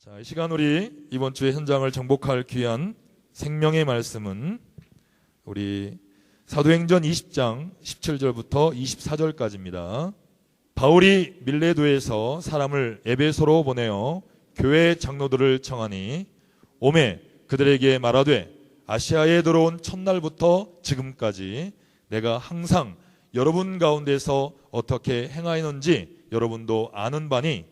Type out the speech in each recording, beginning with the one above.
자, 이 시간 우리 이번 주에 현장을 정복할 귀한 생명의 말씀은 우리 사도행전 20장 17절부터 24절까지입니다. 바울이 밀레도에서 사람을 에베소로 보내어 교회 장로들을 청하니 오매 그들에게 말하되 아시아에 들어온 첫날부터 지금까지 내가 항상 여러분 가운데서 어떻게 행하였는지 여러분도 아는 바니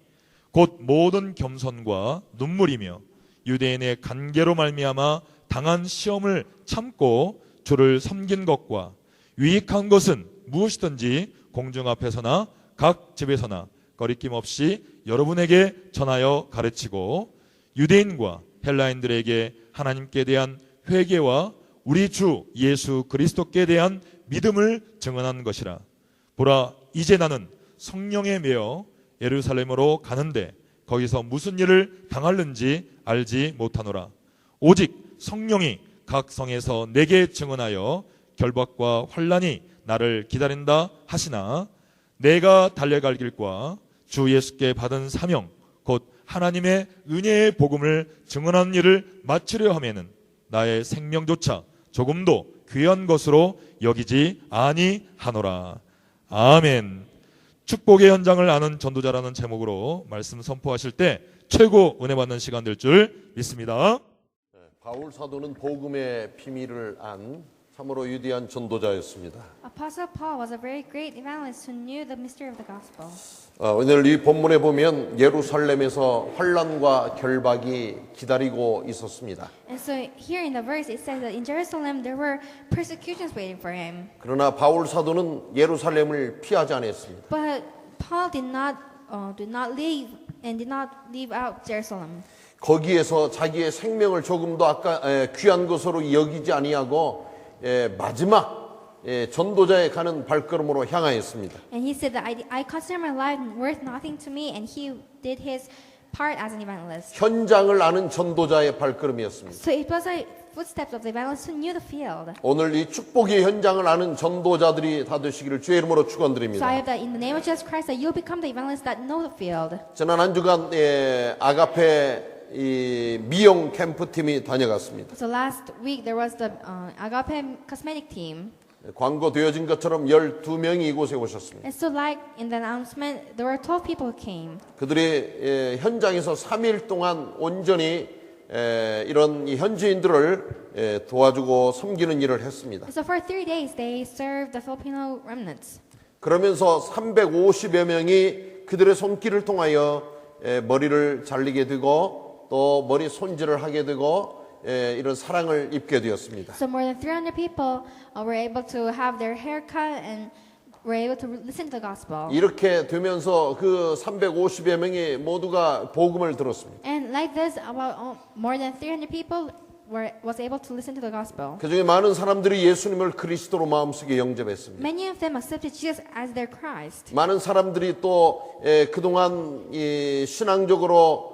곧 모든 겸손과 눈물이며 유대인의 간계로 말미암아 당한 시험을 참고 주를 섬긴 것과 유익한 것은 무엇이든지 공중 앞에서나 각 집에서나 거리낌 없이 여러분에게 전하여 가르치고 유대인과 헬라인들에게 하나님께 대한 회개와 우리 주 예수 그리스도께 대한 믿음을 증언한 것이라. 보라, 이제 나는 성령에 매여 예루살렘으로 가는데 거기서 무슨 일을 당할는지 알지 못하노라. 오직 성령이 각 성에서 내게 증언하여 결박과 환난이 나를 기다린다 하시나 내가 달려갈 길과 주 예수께 받은 사명 곧 하나님의 은혜의 복음을 증언하는 일을 마치려 하면은 나의 생명조차 조금도 귀한 것으로 여기지 아니하노라. 아멘. 축복의 현장을 아는 전도자라는 제목으로 말씀 선포하실 때 최고 은혜 받는 시간 될 줄 믿습니다. 바울 사도는 복음의 비밀을 안 참으로 위대한 전도자였습니다. Apostle Paul was a very great evangelist who knew the mystery of the gospel. 오늘 이 본문에 보면 예루살렘에서 환난과 결박이 기다리고 있었습니다. And so here in the verse it says that in Jerusalem there were persecutions waiting for him. 그러나 바울 사도는 예루살렘을 피하지 않았습니다. But Paul did not leave and did not leave out Jerusalem. 거기에서 자기의 생명을 조금도 귀한 것으로 여기지 아니하고 마지막 전도자에 가는 발걸음으로 향하였습니다. And he said that I consider my life worth nothing to me, and he did his part as an evangelist. 현장을 아는 전도자의 발걸음이었습니다. So it was like footsteps of the evangelist who knew the field. 오늘 이 축복의 현장을 아는 전도자들이 다 되시기를 주의 이름으로 So I 축원드립니다. hope that in the name of Jesus Christ that you'll become the evangelists that know the field. 지난 한 주간 아가페 이 미용 캠프팀이 다녀갔습니다. So last week there was the Agape cosmetic team. 광고 되어진 것처럼 12명이 이곳에 오셨습니다. And so like in the announcement there were 12 people who came. 그들이 현장에서 3일 동안 온전히 이런 이 현지인들을 도와주고 섬기는 일을 했습니다. So for 3 days they served the Filipino remnants. 그러면서 350여 명이 그들의 손길을 통하여 머리를 잘리게 되고 또 머리 손질을 하게 되고 이런 사랑을 입게 되었습니다. So more than 300 people were able to have their hair cut and were able to listen to the gospel. 이렇게 되면서 그 350여 명이 모두가 복음을 들었습니다. And like this, about more than 300 people was able to listen to the gospel. 그중에 많은 사람들이 예수님을 그리스도로 마음속에 영접했습니다. Many of them accepted Jesus as their Christ. 많은 사람들이 또 그동안 이 신앙적으로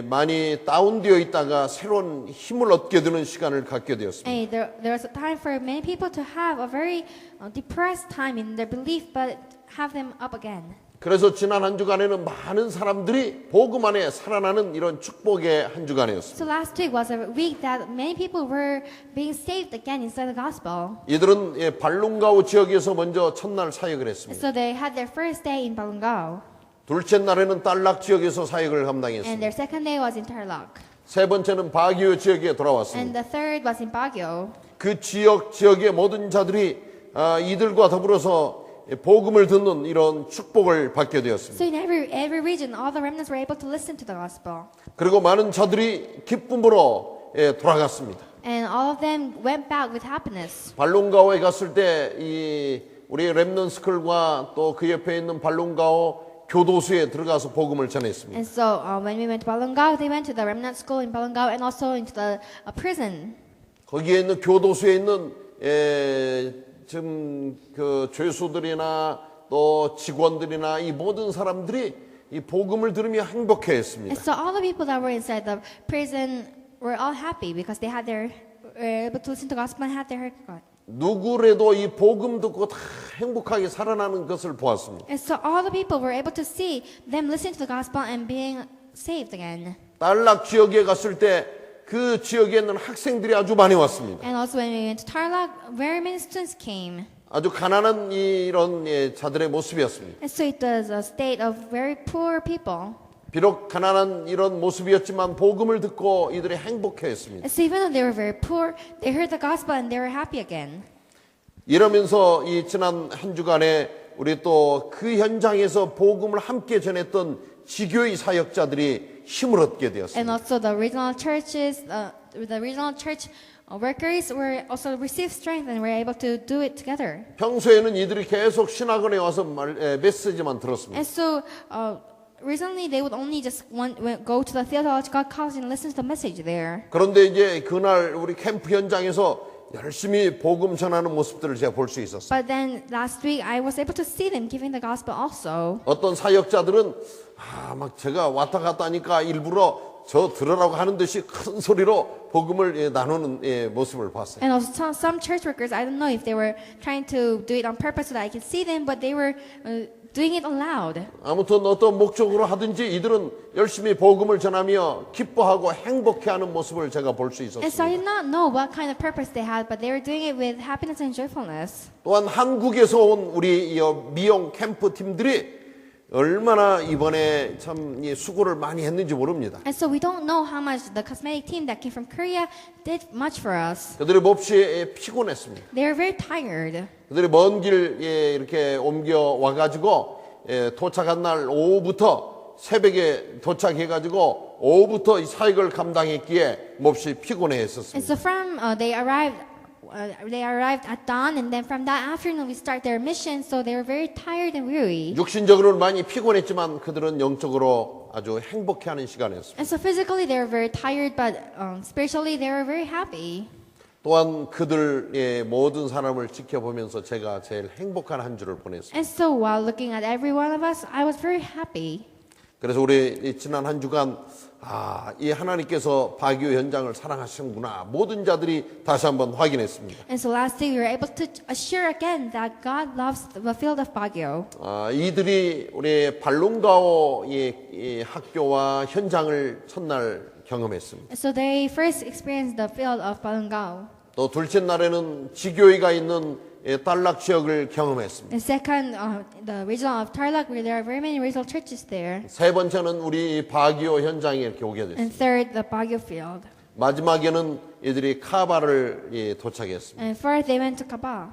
많이 다운되어 있다가 새로운 힘을 얻게 되는 시간을 갖게 되었습니다. And there was a time for many people to have a very depressed time in their belief, but have them up again. 그래서 지난 한 주간에는 많은 사람들이 복음 안에 살아나는 이런 축복의 한 주간이었습니다. So last week was a week that many people were being saved again inside the gospel. 이들은 발룽가오 지역에서 먼저 첫날 사역을 했습니다. So they had their first day in Balungao, 둘째 날에는 딸락 지역에서 사역을 and 감당했습니다. their second day was in Tarlac, 세 번째는 바기오 지역에 and 돌아왔습니다. the third was in Baguio. 그 지역의 모든 자들이 이들과 더불어서 복음을 듣는 이런 축복을 받게 되었습니다. So in every region, all the remnants were able to listen to the gospel, 그리고 많은 자들이 기쁨으로 돌아갔습니다. and all of them went back with happiness. 발룽가오에 갔을 때 이 우리 렘넌 스쿨과 또 그 옆에 있는 발룽가오 교도소에 들어가서 복음을 전했습니다. And so when we went to Balungao, they went to the remnant school in Balungao and also into the prison. 거기에 있는 교도소에 있는 지금 그 죄수들이나 또 직원들이나 이 모든 사람들이 이 복음을 들으며 행복해했습니다. And so all the people that were inside the prison were all happy because they were able to listen to the gospel and had their hair cut. 누구라도 이 복음 듣고 다 행복하게 살아나는 것을 보았습니다. And so all the people were able to see them listening to the gospel and being saved again. 달락 지역에 갔을 때 그 지역에 있는 학생들이 아주 많이 왔습니다. And also when we went to Tarlac, very many students came. 아주 가난한 이런 자들의 모습이었습니다. And so it was a state of very poor people. 비록 가난한 이런 모습이었지만 복음을 듣고 이들이 행복해했습니다. And so even though they were very poor, they heard the gospel and they were happy again. 이러면서 이 지난 한 주간에 우리 또 그 현장에서 복음을 함께 전했던 지교의 사역자들이 힘을 얻게 And 되었습니다. also the regional churches, the regional church workers were also received strength and were able to do it together. 평소에는 이들이 계속 신학원에 와서 메시지만 들었습니다. And so recently they would only just go to the theological college and listen to the message there. 그런데 이제 그날 우리 캠프 현장에서 열심히 복음 전하는 모습들을 제가 볼 수 있었어요. But then last week I was able to see them giving the gospel also. 어떤 사역자들은 막 제가 왔다 갔다 하니까 일부러 저 들으라고 하는 듯이 큰 소리로 복음을 나누는 모습을 봤어요. And also some church workers, I don't know if they were trying to do it on purpose so that I could see them, but they were doing it aloud. 아무튼 어떤 목적으로 하든지 이들은 열심히 복음을 전하며 기뻐하고 행복해하는 모습을 제가 볼 수 And so I 있었습니다. did not know what kind of purpose they had, but they were doing it with happiness and joyfulness. 또한 한국에서 온 우리 이 미용 캠프 팀들이 얼마나 이번에 참 수고를 많이 했는지 모릅니다. And so we don't know how much the cosmetic team that came from Korea did much for us. 그들이 몹시 피곤했습니다. They were very tired. 그들이 먼 길 이렇게 옮겨 와가지고 도착한 날 오후부터 새벽에 도착해가지고 오후부터 이 사역을 감당했기에 몹시 And 피곤해했었습니다. so from they arrived at dawn, and then from that afternoon we start their mission. So they were very tired and weary. 육신적으로는 많이 피곤했지만 그들은 영적으로 아주 행복해하는 시간이었습니다. And so physically they were very tired, but spiritually they were very happy. 또한 그들의 모든 사람을 지켜보면서 제가 제일 행복한 한 주를 보냈습니다. And so while looking at every one of us, I was very happy. 그래서 우리 지난 한 주간 이 하나님께서 바기오 현장을 사랑하시는구나 모든 자들이 다시 한번 확인했습니다. And so last week we were able to assure again that God loves the field of Baguio. 이들이 우리 발룬가오 이 학교와 현장을 첫날 경험했습니다. And so they first experienced the field of Balungao. 또 둘째 날에는 지교회가 있는 달락 지역을 경험했습니다. And second, the region of Tarlac, where there are very many regional churches there. 세 번째는 우리 바기오 현장에 이렇게 오게 됐습니다. And third, the Baguio field. 마지막에는 이들이 카바를 도착했습니다. And fourth, they went to Kaba.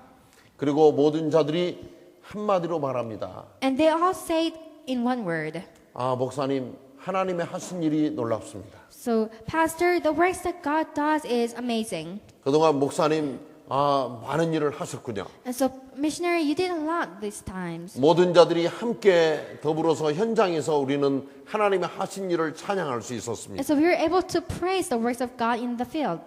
그리고 모든 자들이 한마디로 말합니다. And they all said in one word. 목사님, 하나님의 하신 일이 놀랍습니다. So, Pastor, the works that God does is amazing. 그동안 목사님, 많은 일을 하셨군요. And so, missionary, you did a lot these times. 모든 자들이 함께 더불어서 현장에서 우리는 하나님의 하신 일을 찬양할 수 있었습니다. And so we were able to praise the works of God in the field.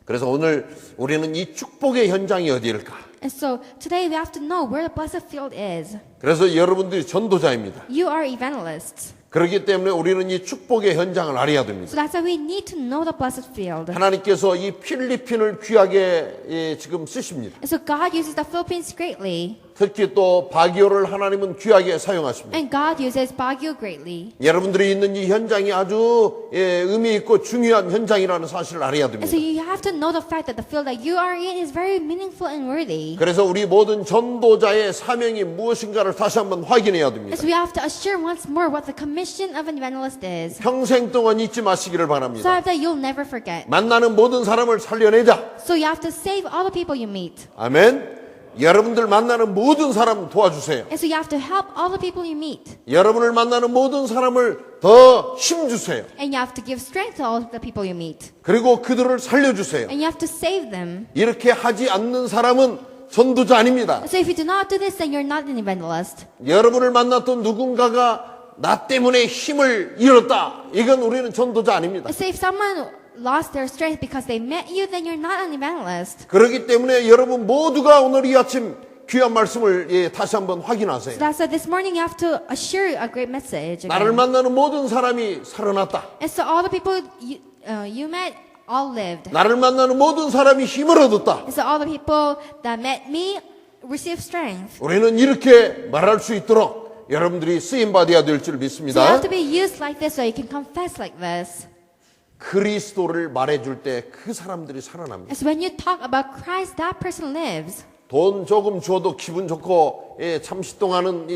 그래서 오늘 우리는 이 축복의 현장이 어디일까? And so today we have to know where the blessed field is. 그래서 여러분들이 전도자입니다. You are evangelists. 그렇기 때문에 우리는 이 축복의 현장을 알아야 됩니다. So that's why we need to know the blessed field. 하나님께서 이 필리핀을 귀하게 지금 쓰십니다. And so God uses the Philippines greatly. 특히 또 바기오를 하나님은 귀하게 사용하십니다. And God uses Baguio greatly. 여러분들이 있는 이 현장이 아주 의미 있고 중요한 현장이라는 사실을 알아야 And so 됩니다. you have to know the fact that the field that you are in is very meaningful and worthy. 그래서 우리 모든 전도자의 사명이 무엇인가를 다시 한번 확인해야 And 됩니다. so we have to assure once more what the commission of an evangelist is. 평생 동안 잊지 마시기를 So 바랍니다. that you'll never forget. 만나는 모든 사람을 살려내자. So you have to save all the people you meet. 아멘. 여러분들 만나는 모든 사람 도와주세요. And so you have to help all the people you meet. 여러분을 만나는 모든 사람을 더 힘주세요. And you have to give strength to all the people you meet. 그리고 그들을 살려주세요. And you have to save them. 이렇게 하지 않는 사람은 전도자 아닙니다. So if you do not do this, then you're not an evangelist. 여러분을 만났던 누군가가 나 때문에 힘을 잃었다. 이건 우리는 전도자 아닙니다. So if someone lost their strength because they met you, then you're not an evangelist. 그렇기 때문에 여러분 모두가 오늘 이 아침 귀한 말씀을 다시 한번 확인하세요. So that's why this morning you have to assure a great message. 나를 Again. 만나는 모든 사람이 살아났다. And so all the people you met all lived. 나를 만나는 모든 사람이 힘을 얻었다. And so all the people that met me received strength. 우리는 이렇게 말할 수 있도록 여러분들이 쓰임 받아야 될 줄 So you 믿습니다. have to be used like this so you can confess like this. 그리스도를 말해줄 때 그 사람들이 살아납니다. And so when you talk about Christ, that person lives. 돈 조금 주어도 기분 좋고 잠시 동안은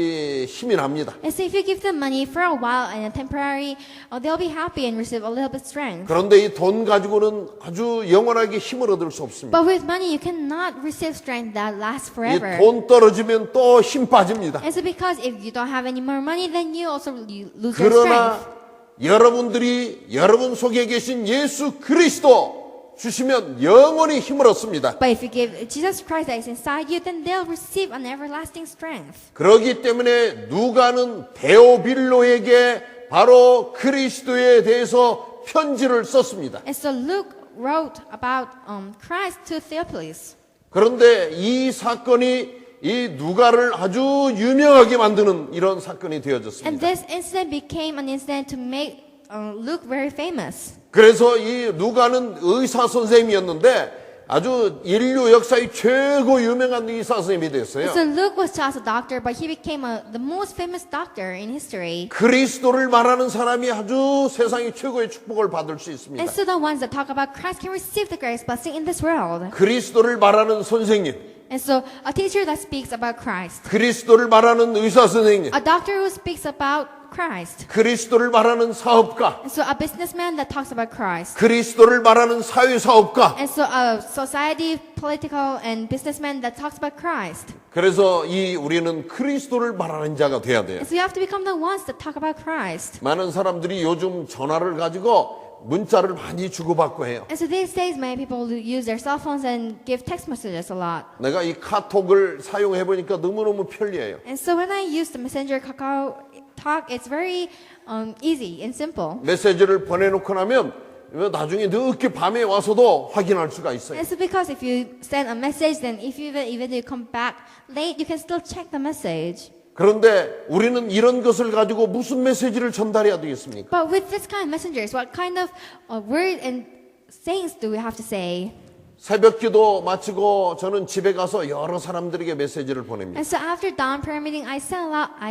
힘이 납니다. And so if you give them money for a while and a temporary, they'll be happy and receive a little bit strength. 그런데 이 돈 가지고는 아주 영원하게 힘을 얻을 수 없습니다. But with money, you cannot receive strength that lasts 이 forever. 돈 떨어지면 또 힘 빠집니다. And so because if you don't have any more money, then you also lose your 그러나 strength. 여러분들이 여러분 속에 계신 예수 그리스도 주시면 영원히 힘을 얻습니다. But if you give Jesus Christ that is inside you, then they'll receive an everlasting strength. 그러기 때문에 누가는 데오빌로에게 바로 그리스도에 대해서 편지를 썼습니다. And so Luke wrote about Christ to Theophilus. 그런데 이 사건이 이 누가를 아주 유명하게 만드는 이런 사건이 And 되어졌습니다. this incident became an incident to make Luke very famous. 그래서 이 누가는 의사 선생님이었는데 아주 인류 역사의 최고 유명한 의사 선생님이 됐어요. So Luke was just a doctor, but he became the most famous doctor in history. 그리스도를 말하는 사람이 아주 세상의 최고의 축복을 받을 수 있습니다. And so the ones that talk about Christ can receive the greatest blessing in this world. 그리스도를 말하는 선생님, And so a teacher that speaks about Christ, 그리스도를 말하는 의사 선생님, a doctor who speaks about Christ, 그리스도를 말하는 사업가, and so a businessman that talks about Christ, 그리스도를 말하는 사회 사업가. and so a society, political, and businessman that talks about Christ. 그래서 우리는 그리스도를 말하는 자가 돼야 돼요. And so you have to become the ones that talk about Christ. 많은 사람들이 요즘 전화를 가지고 문자를 많이 주고받고 해요. And so these days, many people use their cell phones and give text messages a lot. 내가 이 카톡을 사용해 보니까 너무너무 편리해요. And so when I use the Messenger Kakao Talk, it's very easy and simple. 메시지를 보내놓고 나면 나중에 늦게 밤에 와서도 확인할 수가 있어요. And so because if you send a message, then if you even you come back late, you can still check the message. 그런데 우리는 이런 것을 가지고 무슨 메시지를 전달해야 되겠습니까? But with this kind of messengers, what kind of word and sayings do we have to say? 새벽기도 마치고 저는 집에 가서 여러 사람들에게 메시지를 보냅니다. And so after dawn prayer meeting, I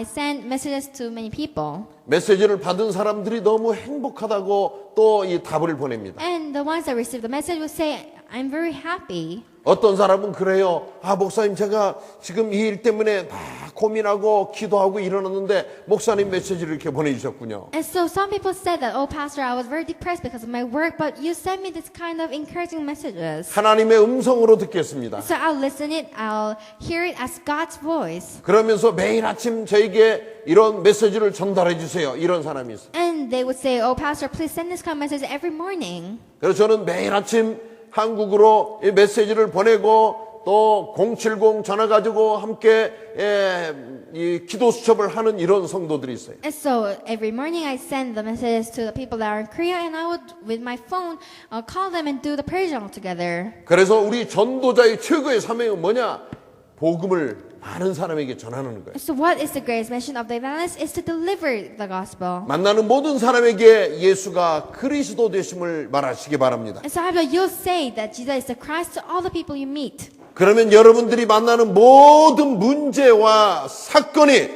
send messages to many people. 메시지를 받은 사람들이 너무 행복하다고 또 이 답을 보냅니다. And the ones that receive the message will say, I'm very happy. 어떤 사람은 그래요. 목사님 제가 지금 이 일 때문에 막 고민하고 기도하고 일어났는데 목사님 메시지를 이렇게 보내주셨군요. And so some people said that, oh, Pastor, I was very depressed because of my work, but you sent me this kind of encouraging messages. 하나님의 음성으로 듣겠습니다. So I'll listen it, I'll hear it as God's voice. 그러면서 매일 아침 저에게 이런 메시지를 전달해 주세요. 이런 사람이 있어요. And they would say, oh, Pastor, please send this kind of message every morning. 그래서 저는 매일 아침 한국으로 이 메시지를 보내고 또 070 전화 가지고 함께 이 기도 수첩을 하는 이런 성도들이 있어요. And so every morning I send the messages to the people that are in Korea, and I would, with my phone, call them and do the prayer journal together. 그래서 우리 전도자의 최고의 사명은 뭐냐? 복음을 많은 사람에게 전하는 거예요. So what is the greatest mission of the evangelist is to deliver the gospel. 만나는 모든 사람에게 예수가 그리스도 되심을 말하시기 바랍니다. And so I will, you'll say that Jesus is the Christ to all the people you meet. 그러면 여러분들이 만나는 모든 문제와 사건이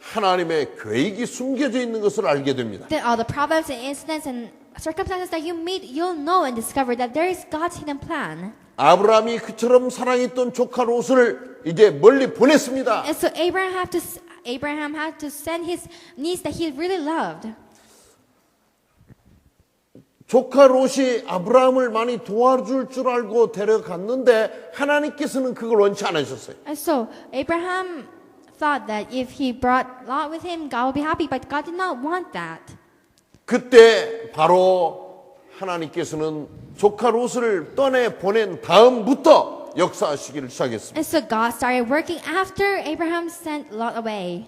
하나님의 계획이 숨겨져 있는 것을 알게 됩니다. That all the problems and incidents and circumstances that you meet, you'll know and discover that there is God's hidden plan. 아브라함이 그처럼 사랑했던 조카 롯을 이제 멀리 보냈습니다. And so Abraham had to send his niece that he really loved. 조카 롯이 아브라함을 많이 도와줄 줄 알고 데려갔는데 하나님께서는 그걸 원치 않으셨어요. And so Abraham thought that if he brought Lot with him, God would be happy, but God did not want that. 그때 바로 하나님께서는 조카 롯을 떠내 보낸 다음부터 역사하시기를 시작했습니다. And so God started working after Abraham sent Lot away.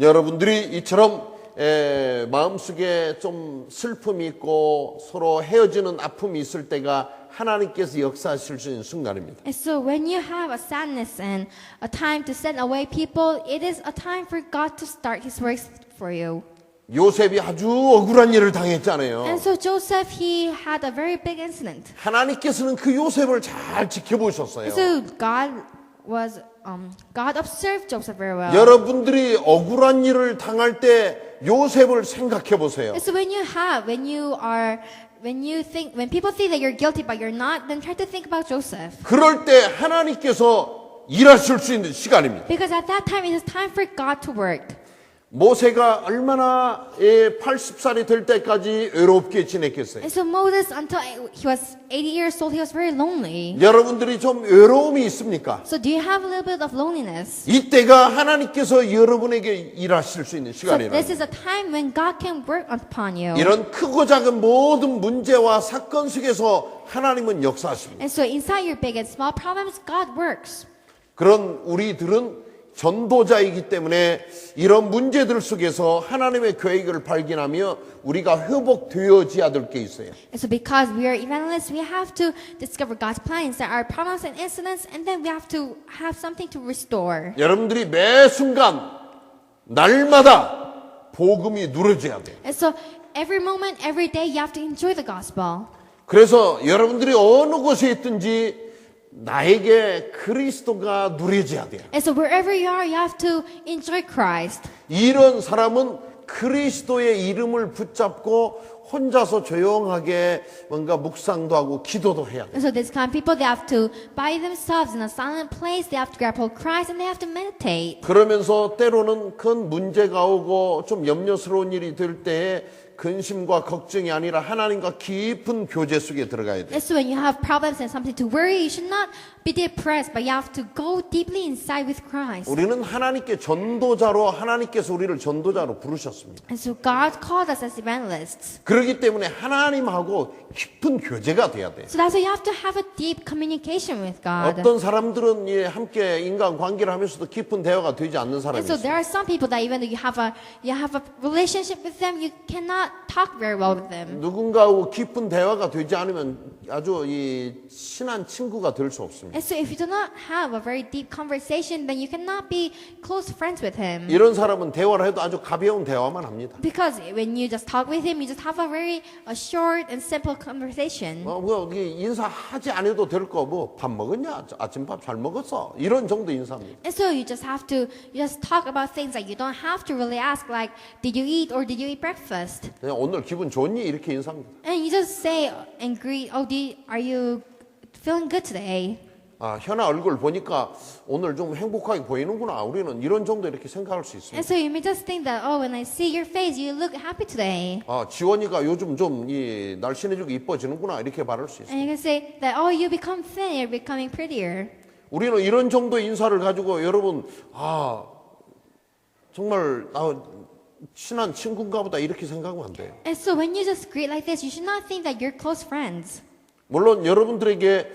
여러분들이 이처럼 마음속에 좀 슬픔이 있고 서로 헤어지는 아픔이 있을 때가 하나님께서 역사하실 수 있는 순간입니다. And so when you have a sadness and a time to send away people, it is a time for God to start His works for you. 요셉이 아주 억울한 일을 당했잖아요. And so Joseph, he had a very big incident. 하나님께서는 그 요셉을 잘 지켜보셨어요. So God observed Joseph very well. 여러분들이 억울한 일을 당할 때 요셉을 생각해 보세요. And so when you are when people think that you're guilty but you're not, then try to think about Joseph. 그럴 때 하나님께서 일하실 수 있는 시간입니다. Because at that time, it is time for God to work. 모세가 얼마나 80살이 될 때까지 외롭게 지냈겠어요. And so Moses, until he was 80 years old, he was very lonely. 여러분들이 좀 외로움이 있습니까? So do you have a little bit of loneliness? 이때가 하나님께서 여러분에게 일하실 수 있는 So 시간이라. this is a time when God can work upon you. 이런 크고 작은 모든 문제와 사건 속에서 하나님은 역사하십니다. And so inside your big and small problems, God works. 그런 우리들은 전도자이기 때문에 이런 문제들 속에서 하나님의 계획을 발견하며 우리가 회복되어져야 될 게 있어요. And so because we are evangelists, we have to discover God's plan inside our problems and incidents, and then we have to have something to restore. 여러분들이 매 순간 날마다 복음이 누려져야 돼요. And so every moment, every day, you have to enjoy the gospel. 그래서 여러분들이 어느 곳에 있든지 나에게 그리스도가 누려져야 돼요. And so wherever you are, you have to enjoy Christ. 이런 사람은 그리스도의 이름을 붙잡고 혼자서 조용하게 뭔가 묵상도 하고 기도도 해야 돼요. And so this kind of people, they have to by themselves in a silent place, they have to grab hold of Christ, and they have to meditate. 그러면서 때로는 큰 문제가 오고 좀 염려스러운 일이 될 때에 근심과 걱정이 아니라 하나님과 깊은 교제 속에 들어가야 돼요. And so when you have problems and something to worry, you should not be depressed, but you have to go deeply inside with Christ. 우리는 하나님께 전도자로 하나님께서 우리를 전도자로 부르셨습니다. And so God called us as evangelists. 그렇기 때문에 하나님하고 깊은 교제가 돼야 돼요. So that's why you have to have a deep communication with God. 어떤 사람들은 예, 함께 인간 관계를 하면서도 깊은 대화가 되지 않는 사람이 And so 있어요. there are some people that even though you have a relationship with them, you cannot talk very well with them. 누군가하고 깊은 대화가 되지 않으면 아주 이 친한 친구가 될 수 없습니다. And so if you do not have a very deep conversation, then you cannot be close friends with him. 이런 사람은 대화를 해도 아주 가벼운 대화만 합니다. Because when you just talk with him, you just have a very short and simple conversation. 뭐 인사하지 않아도 될 거 뭐 밥 먹었냐? 아침밥 잘 먹었어? 이런 정도 인사입니다. And so you just talk about things that you don't have to really ask, like, did you eat or did you eat breakfast? 그냥 오늘 기분 좋니? 이렇게 인사합니다. And you just say and greet, are you feeling good today? 아, 현아 얼굴 보니까 오늘 좀 행복하게 보이는구나. 우리는 이런 정도 이렇게 생각할 수 있습니다. And so you may just think that, when I see your face, you look happy today. 아, 지원이가 요즘 좀 이 날씬해지고 이뻐지는구나. 이렇게 말할 수 있습니다. And you can say that, you become thin, you're becoming prettier. 우리는 이런 정도의 인사를 가지고 여러분 정말 친한 친구인가 보다 이렇게 생각하면 안 돼요. And so when you just greet like this, you should not think that you're close friends. 물론 여러분들에게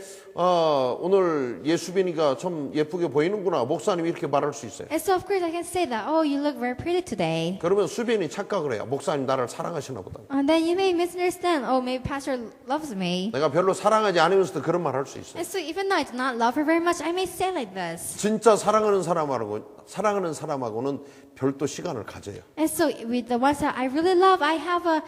오늘 예수빈이가 좀 예쁘게 보이는구나. 목사님이 이렇게 말할 수 있어요. And so of course I can say that, you look very pretty today. 그러면 수빈이 착각을 해요. 목사님 나를 사랑하시나 보다. And then you may misunderstand, maybe pastor loves me. 내가 별로 사랑하지 않으면서도 그런 말 할 수 있어요. And so even though I do not love her very much, I may say like this. 진짜 사랑하는 사람하고는 별도 시간을 가져요. And so with the ones that I really love, I have a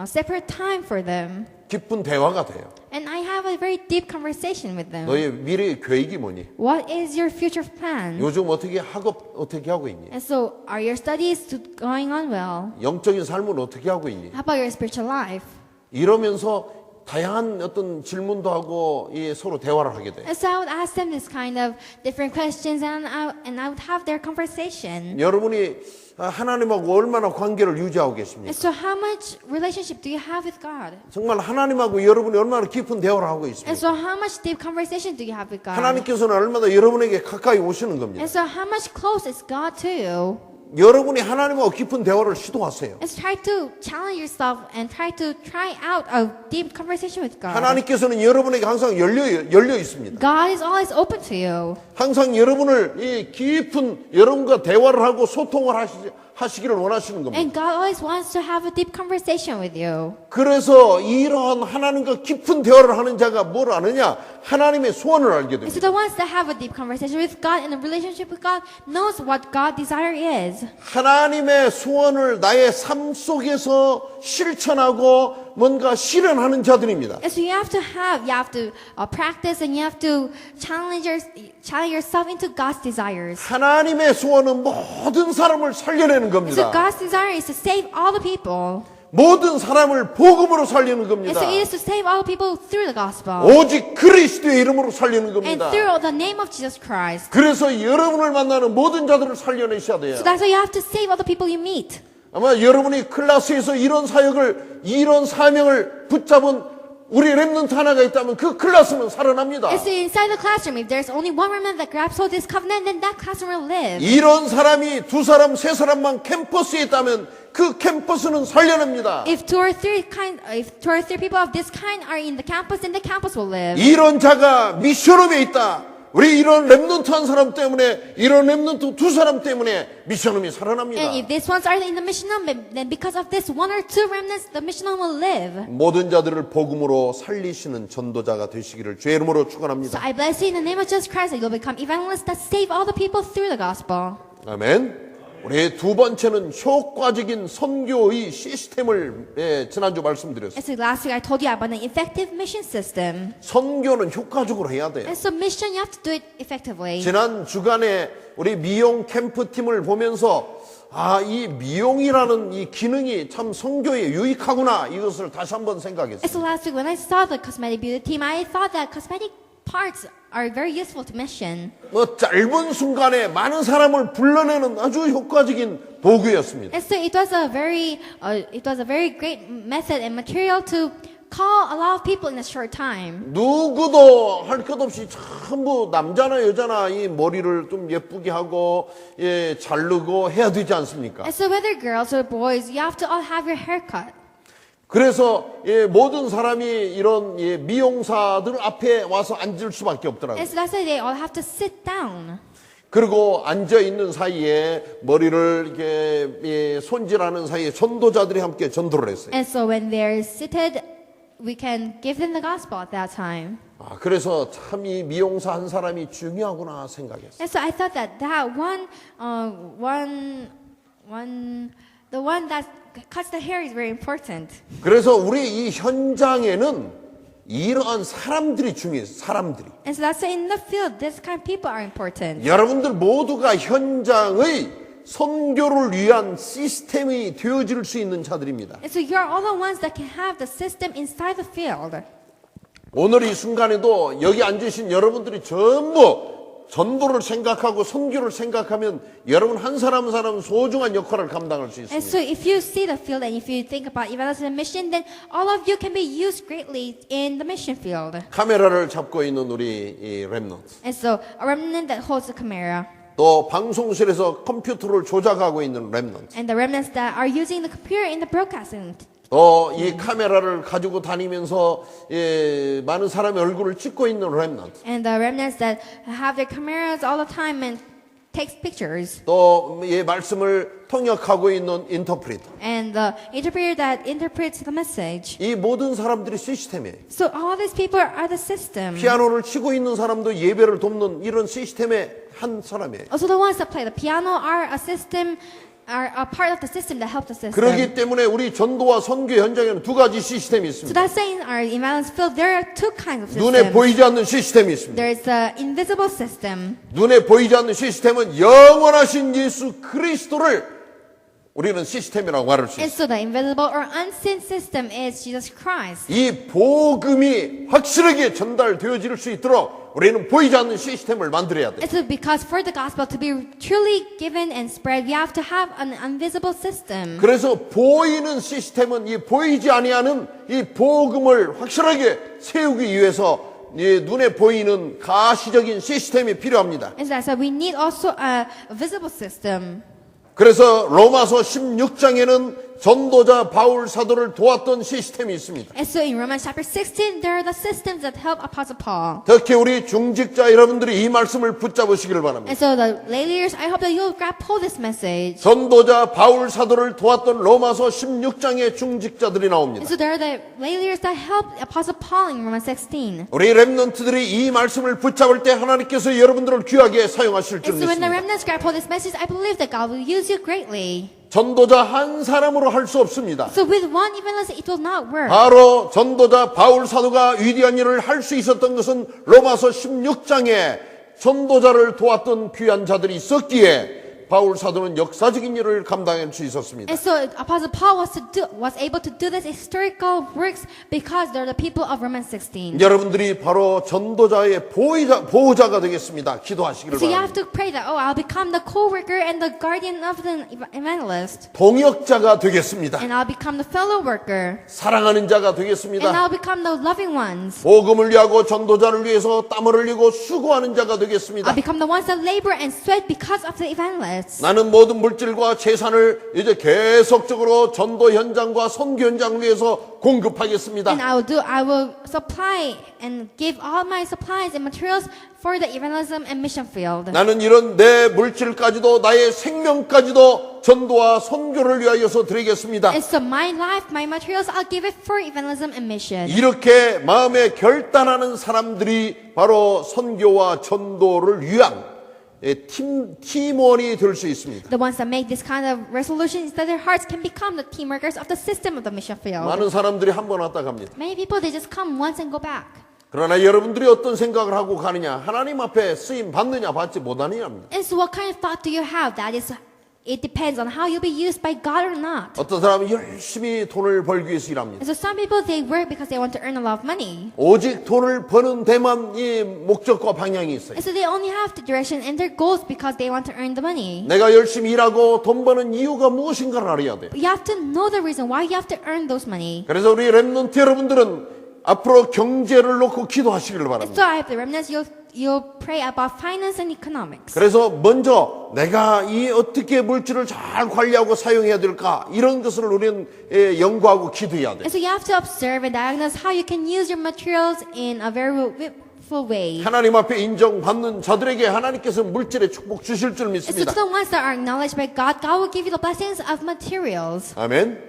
separate time for them. 깊은 대화가 돼요. And I have a very deep conversation with them. 너의 미래의 계획이 뭐니? What is your future plan? 요즘 학업 어떻게 하고 있니? And so are your studies going on well? 영적인 삶은 어떻게 하고 있니? How about your spiritual life? 이러면서 다양한 어떤 질문도 하고 서로 대화를 하게 돼요. And so I would ask them this kind of different questions, and I would have their conversation. 여러분이 하나님하고 얼마나 관계를 유지하고 계십니까? And so how much relationship do you have with God? 정말 하나님하고 여러분이 얼마나 깊은 대화를 하고 And 있습니까? so how much deep conversation do you have with God? 하나님께서는 얼마나 여러분에게 가까이 오시는 겁니다. And so how much close is God to you? 여러분이 하나님하고 깊은 대화를 시도하세요. Let's try to challenge yourself and try out a deep conversation with God. 하나님께서는 여러분에게 항상 열려 있습니다. God is always open to you. 항상 여러분을 이 깊은 여러분과 대화를 하고 소통을 하시기를 원하시는 겁니다. And God always wants to have a deep conversation with you. 그래서 이러한 하나님과 깊은 대화를 하는 자가 뭘 아느냐? 하나님의 소원을 알게 And so 됩니다. the ones that have a deep conversation with God and a relationship with God knows what God's desire is. 하나님의 소원을 나의 삶 속에서 실천하고 뭔가 실현하는 자들입니다. And so you have to practice, and you have to challenge yourself into God's desires. 하나님의 소원은 모든 사람을 살려내는 And so 겁니다. God's desire is to save all the people. 모든 사람을 복음으로 살리는 And 겁니다. so it is to save all people through the gospel. 오직 그리스도의 이름으로 살리는 And 겁니다. through the name of Jesus Christ. 그래서 여러분을 만나는 모든 자들을 살려내셔야 돼요. So that's why you have to save all the people you meet. 아마 여러분이 클라스에서 이런 사역을, 이런 사명을 붙잡은 우리 렘넌트 하나가 있다면 그 클라스는 살아납니다. And so inside the classroom, if there's only one remnant that grabs hold of this covenant, then that classroom will live. 이런 사람이 2사람, 3사람만 캠퍼스에 있다면 그 캠퍼스는 살려냅니다. If two or three people of this kind are in the campus, then the campus will live. 이런 자가 미션홈에 있다. 우리 이런 렘넌트 한 사람 때문에, 이런 렘넌트 2사람 때문에 미션홈이 살아납니다. And if these ones are in the mission home, then because of this one or two remnants, the mission home will live. 모든 자들을 복음으로 살리시는 전도자가 되시기를 주의 이름으로 So 축원합니다. I bless you in the name of Jesus Christ that you'll become evangelists that save all the people through the gospel. 아멘. 우리 두 번째는 효과적인 선교의 시스템을 지난주 말씀드렸습니다. And so last week I told you about an effective mission system. 선교는 효과적으로 해야 돼요. And so mission, you have to do it effectively. 지난 주간에 우리 미용 캠프팀을 보면서 이 미용이라는 이 기능이 참 선교에 유익하구나 이것을 다시 한번 생각했어요. And so last week when I saw the cosmetic beauty team, I thought that cosmetic parts are very useful to mission. 짧은 순간에 많은 사람을 불러내는 아주 효과적인 도구였습니다. And so it was a very great method and material to call a lot of people in a short time. 누구도 할 것 없이 전부 남자나 여자나 이 머리를 좀 예쁘게 하고 자르고 해야 되지 않습니까? And so whether girls or boys, you have to all have your hair cut. 그래서 모든 사람이 이런 미용사들 앞에 와서 앉을 수밖에 없더라고요. And so that's why they all have to sit down. 그리고 앉아 있는 사이에 머리를 이렇게 손질하는 사이에 전도자들이 함께 전도를 했어요. And so when they're seated, we can give them the gospel at that time. 그래서 참 이 미용사 한 사람이 중요하구나 생각했어요. And so I thought that the one that cuts the hair is very important. 그래서 우리 이 현장에는 이러한 사람들이 중요해요. 사람들이. And so that's why in the field, this kind of people are important. 여러분들 모두가 현장의 선교를 위한 시스템이 되어질 수 있는 자들입니다. And so you're all the ones that can have the system inside the field. 오늘 이 순간에도 여기 앉으신 여러분들이 전부 전도를 생각하고 선교를 생각하면 여러분 한 사람 한 사람 소중한 역할을 감당할 수 And 있습니다. so if you see the field and if you think about evangelism and mission, then all of you can be used greatly in the mission field. 카메라를 잡고 있는 우리 이 렘넌트, And so a remnant that holds the camera 또 방송실에서 컴퓨터를 조작하고 있는 렘넌트, and the remnants that are using the computer in the broadcasting. 또 이 카메라를 가지고 다니면서 많은 사람의 얼굴을 찍고 있는 렘넌트, And the remnants that have their cameras all the time and takes pictures. 또 이 말씀을 통역하고 있는 인터프리터. And the interpreter that interprets the message. 이 모든 사람들이 시스템이에요. So all these people are the system. 피아노를 치고 있는 사람도 예배를 돕는 이런 시스템의 한 사람이에요. Also the ones that play the piano are a part of the system that help the system. 그렇기 때문에 우리 전도와 선교 현장에는 두 가지 시스템이 So 있습니다. that's saying our evangelist field, there are two kinds of 눈에 systems. 보이지 않는 시스템이 있습니다. There's the invisible system. 눈에 보이지 않는 시스템은 영원하신 예수 그리스도를 우리는 시스템이라고 말할 수 And 있습니다. so the invisible or unseen system is Jesus Christ. 이 복음이 확실하게 전달되어질 수 있도록 우리는 보이지 않는 시스템을 만들어야 돼요. And so because for the gospel to be truly given and spread, we have to have an invisible system. 그래서 보이는 시스템은 이 보이지 아니하는 이 복음을 확실하게 세우기 위해서 이 눈에 보이는 가시적인 시스템이 필요합니다. And so that's why we need also a visible system. 그래서 로마서 16장에는 전도자 바울 사도를 도왔던 시스템이 있습니다. And so in Romans chapter 16, there are the systems that help Apostle Paul. 특히 우리 중직자 여러분들이 이 말씀을 붙잡으시길 바랍니다. And so the lay leaders, I hope that you'll grab hold of this message. 전도자 바울 사도를 도왔던 로마서 16장의 중직자들이 나옵니다. And so there are the lay leaders that helped Apostle Paul in Romans 16. 우리 렘넌트들이 이 말씀을 붙잡을 때 하나님께서 여러분들을 귀하게 사용하실 줄 And so when the 믿습니다. remnants grab hold of this message, I believe that God will use you greatly. 전도자 한 사람으로 할 수 없습니다. So with one evangelist, it will not work. 바로 전도자 바울 사도가 위대한 일을 할 수 있었던 것은 로마서 16장에 전도자를 도왔던 귀한 자들이 있었기에 바울 사도는 역사적인 일을 감당할 수 있었습니다. And so Apostle Paul was able to do this historical works because they're the people of Romans 16. 여러분들이 바로 전도자의 보호자가 되겠습니다. 기도하시기를 So you have 바랍니다. to pray that, I'll become the co-worker and the guardian of the evangelist. 동역자가 되겠습니다. And I'll become the fellow worker. 사랑하는 자가 And 되겠습니다. I'll become the loving ones. 복음을 위하고 전도자를 위해서 땀을 흘리고 수고하는 자가 되겠습니다. I'll become the ones that labor and sweat because of the evangelists. 나는 모든 물질과 재산을 이제 계속적으로 전도 현장과 선교 현장을 위해서 공급하겠습니다. And I will supply and give all my supplies and materials for the evangelism and mission field. 나는 이런 내 물질까지도 나의 생명까지도 전도와 선교를 위하여서 드리겠습니다. And so my life, my materials, I'll give it for evangelism and mission. 이렇게 마음에 결단하는 사람들이 바로 선교와 전도를 위한 팀원이 될 수 있습니다. The ones that make this kind of resolutions that their hearts can become the team workers of the system of the mission field. 많은 사람들이 한 번 왔다 갑니다. Many people, they just come once and go back. 그러나 여러분들이 어떤 생각을 하고 가느냐, 하나님 앞에 쓰임 받느냐 받지 못하느냐입니다. And so what kind of thought do you have? It depends on how you'll be used by God or not. 어떤 사람은 열심히 돈을 벌기 위해서 일합니다. And so some people, they work because they want to earn a lot of money. 오직 돈을 버는 데만 이 목적과 방향이 있어요. And so they only have the direction and their goals because they want to earn the money. 내가 열심히 일하고 돈 버는 이유가 무엇인가를 알아야 돼요. You have to know the reason why you have to earn those money. 그래서 우리 렘넌트 여러분들은 앞으로 경제를 놓고 기도하시기를 And 바랍니다. so I have the remnants, you'll pray about finance and economics. 그래서 먼저 내가 이 어떻게 물질을 잘 관리하고 사용해야 될까 이런 것을 우리는 연구하고 기도해야 돼요. And so you have to observe and diagnose how you can use your materials in a very full way. 하나님 앞에 인정받는 자들에게 하나님께서 물질의 축복 주실 줄 And so 믿습니다. to the ones that are acknowledged by God, God will give you the blessings of materials. 아멘.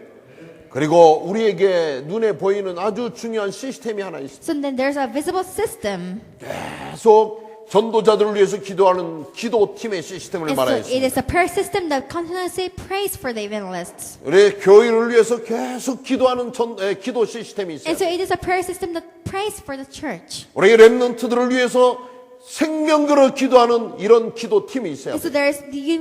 그리고 우리에게 눈에 보이는 아주 중요한 시스템이 하나 있습니다. So then there's a visible system. 계속 전도자들을 위해서 기도하는 기도팀의 시스템을 And so 말하고 it 있습니다. is a prayer system that continuously prays for the evangelists. 우리 교회를 위해서 계속 기도하는 기도 시스템이 있어요. And so it is a prayer system that prays for the church. 우리 렘넌트들을 위해서 생명 걸어 기도하는 이런 기도팀이 있어야 And so 돼요.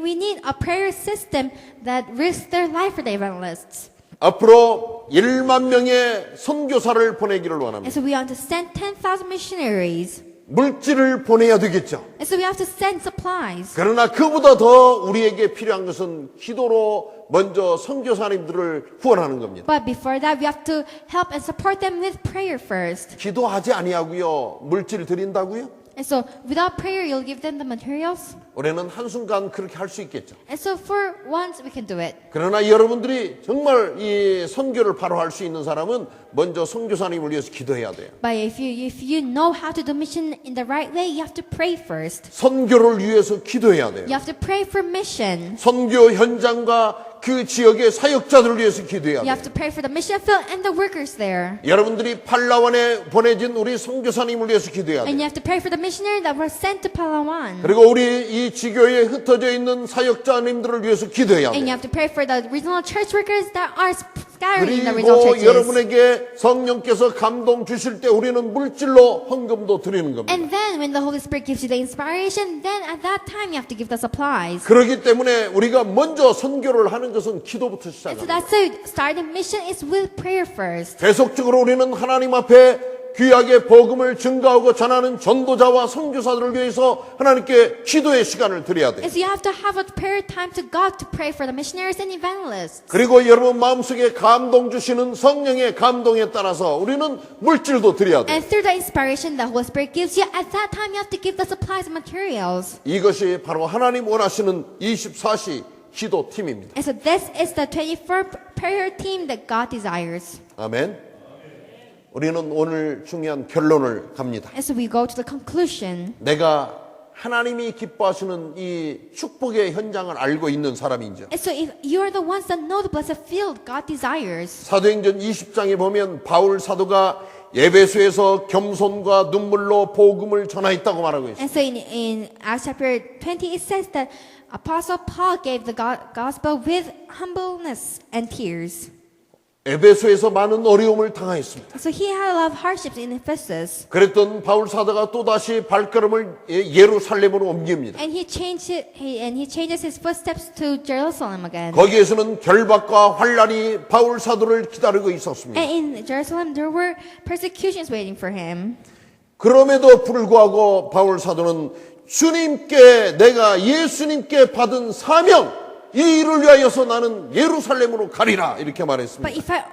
we need a prayer system that risks their life for the evangelists. 앞으로 1만 명의 선교사를 보내기를 And 원합니다. so we want to send 10,000 missionaries. 물질을 보내야 되겠죠. And so we have to send supplies. 그러나 그보다 더 우리에게 필요한 것은 기도로 먼저 선교사님들을 후원하는 겁니다. But before that, we have to help and support them with prayer first. 기도하지 아니하고요. 물질 드린다고요? And so without prayer, you'll give them the materials. 올해는 한순간 그렇게 할 수 있겠죠. And so for once, we can do it. 그러나 여러분들이 정말 이 선교를 바로 할 수 있는 사람은 먼저 선교사님을 위해서 기도해야 돼요. But if you know how to do mission in the right way, you have to pray first. 선교를 위해서 기도해야 돼요. You have to pray for mission. 선교 현장과 그 지역의 사역자들을 위해서 기도해야 You 돼요. have to pray for the mission field and the workers there. 여러분들이 팔라완에 보내진 우리 선교사님을 위해서 기도해야 And 돼요. you have to pray for the missionary that were sent to Palawan. 그리고 우리 이 지교에 흩어져 있는 사역자님들을 위해서 기도해야 And you 돼요. have to pray for the regional church workers that are scattered in the regional 그리고 churches. 여러분에게 성령께서 감동 주실 때 우리는 물질로 헌금도 드리는 겁니다. And then when the Holy Spirit gives you the inspiration, then at that time you have to give the supplies. 그렇기 때문에 우리가 먼저 선교를 하는 것은 기도부터 And so 시작합니다. that's the starting mission is with prayer first. 계속적으로 우리는 하나님 앞에 귀하게 복음을 증거하고 전하는 전도자와 선교사들을 위해서 하나님께 기도의 시간을 드려야 돼요. And so you have to have a prayer time to God to pray for the missionaries and evangelists. 그리고 여러분 마음속에 감동 주시는 성령의 감동에 따라서 우리는 물질도 드려야 돼요. And through the inspiration the Holy Spirit gives you, at that time you have to give the supplies and materials. 이것이 바로 하나님 원하시는 24시 기도팀입니다. And so this is the 24 prayer team that God desires. 아멘. 우리는 오늘 중요한 결론을 갑니다. And so we go to the conclusion. 내가 하나님이 기뻐하시는 이 축복의 현장을 알고 있는 사람인지 And so if you are the ones that know the blessed field God desires. 사도행전 20장에 보면 바울 사도가 에베소에서 겸손과 눈물로 복음을 전하였다고 말하고 있습니다. And so in Acts chapter 20 it says that Apostle Paul gave the gospel with humbleness and tears. 에베소에서 많은 어려움을 당하였습니다. So he had a lot of hardships in Ephesus. 그랬던 바울 사도가 또다시 발걸음을 예루살렘으로 옮깁니다. And he changes his footsteps to Jerusalem again. 거기에서는 결박과 환란이 바울 사도를 기다리고 있었습니다. And in Jerusalem there were persecutions waiting for him. 그럼에도 불구하고 바울 사도는 주님께 내가 예수님께 받은 사명 이 일을 위하여서 나는 예루살렘으로 가리라 이렇게 말했습니다.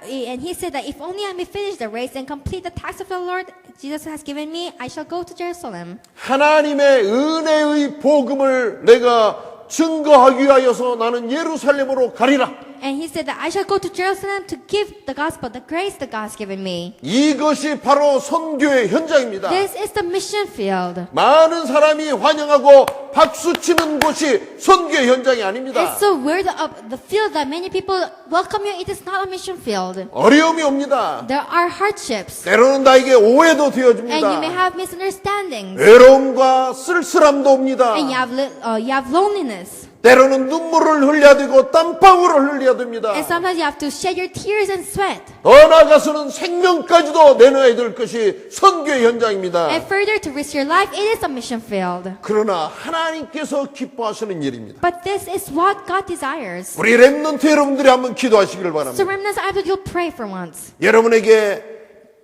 And he said that if only I may finish the race and complete the task of the Lord Jesus has given me, I shall go to Jerusalem. 하나님의 은혜의 복음을 내가 증거하기 위하여서 나는 예루살렘으로 가리라. And he said that I shall go to Jerusalem to give the gospel, the grace that God has given me. 이것이 바로 선교의 현장입니다. This is the mission field. 많은 사람이 환영하고 박수치는 곳이 선교의 현장이 아닙니다. And so we're the field that many people welcome you. It is not a mission field. 어려움이 옵니다. There are hardships. 때로는 나에게 오해도 And you may 되어집니다. have misunderstandings. 외로움과 쓸쓸함도 옵니다. And you have loneliness. 때로는 눈물을 흘려야 되고 땀방울을 흘려야 됩니다. And sometimes you have to shed your tears and sweat. 더 나아가서는 생명까지도 내놓아야 될 것이 선교의 현장입니다. And further, to risk your life, it is a mission field. 그러나 하나님께서 기뻐하시는 일입니다. But this is what God desires. 우리 렘넌트 여러분들이 한번 기도하시기를 So 바랍니다. remnants, I beg you'll pray for once. 여러분에게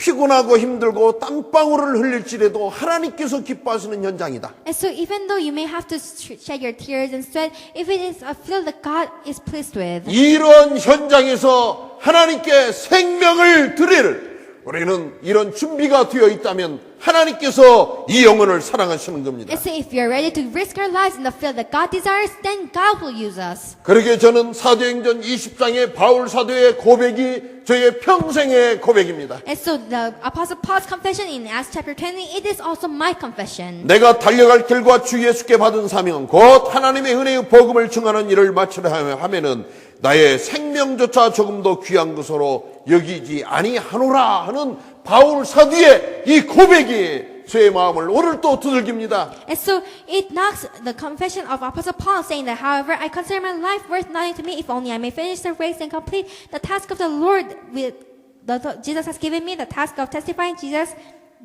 피곤하고 힘들고 땀방울을 흘릴지라도 하나님께서 기뻐하시는 현장이다. And so even though you may have to shed your tears and sweat, if it is a field that God is pleased with, 이런 현장에서 하나님께 생명을 드릴 우리는 이런 준비가 되어 있다면 하나님께서 이 영혼을 사랑하시는 겁니다. and so if you're ready to risk our lives in the field that God desires, then God will use us. 그러기에 저는 사도행전 20장의 바울 사도의 고백이 저의 평생의 고백입니다. And so the Apostle Paul's confession in Acts chapter 20, it is also my confession. 내가 달려갈 길과 주 예수께 받은 사명은 곧 하나님의 은혜의 복음을 증하는 일을 마치려 하면은 나의 생명조차 조금도 귀한 것으로 여기지 아니하노라 하는 바울 사도의 이 고백이 저의 마음을 오늘 또 두들깁니다. And so it knocks the confession of Apostle Paul saying that, however, I consider my life worth nothing to me if only I may finish the race and complete the task of the Lord with Jesus has given me, the task of testifying Jesus,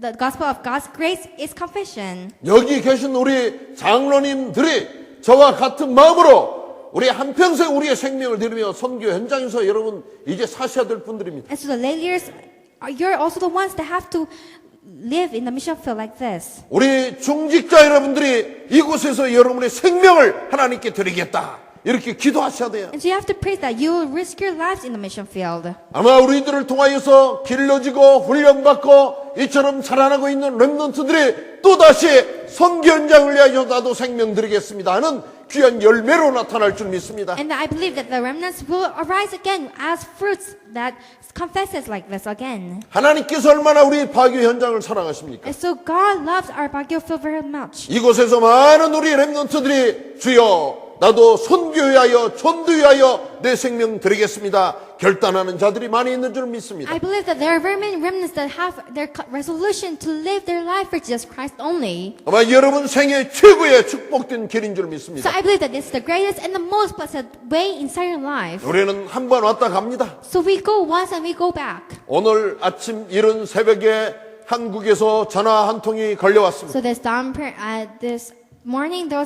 the gospel of God's grace is confession. 여기 계신 우리 장로님들이 저와 같은 마음으로 우리 한평생 우리의 생명을 드리며 선교 현장에서 여러분 이제 사셔야 될 분들입니다. And so the lay leaders, you're also the ones that have to live in the mission field like this. 우리 중직자 여러분들이 이곳에서 여러분의 생명을 하나님께 드리겠다. 이렇게 기도하셔야 돼요. And so you have to pray that you will risk your lives in the mission field. 아마 우리들을 통하여서 길러지고 훈련받고 이처럼 자라나고 있는 렘넌트들이 또다시 선교 현장을 위하여 나도 생명 드리겠습니다 하는 귀한 열매로 나타날 줄 믿습니다. And I believe that the remnants will arise again as fruits that confesses like this again. 하나님께서 얼마나 우리 파교 현장을 사랑하십니까? And so God loves our Baguio field very much. 이곳에서 많은 우리 렘넌트들이 주여 나도 선교하여 전도하여 내 생명 드리겠습니다. 결단하는 자들이 많이 있는 줄 믿습니다. I believe that there are very many remnants that have their resolution to live their life for Jesus Christ only. 아마 여러분 생애 최고의 축복된 길인 줄 So 믿습니다. I believe that this is the greatest and the most blessed way inside your life. 우리는 한 번 왔다 갑니다. So we go once and we go back. 오늘 아침 이른 새벽에 한국에서 전화 한 통이 걸려왔습니다. So this morning there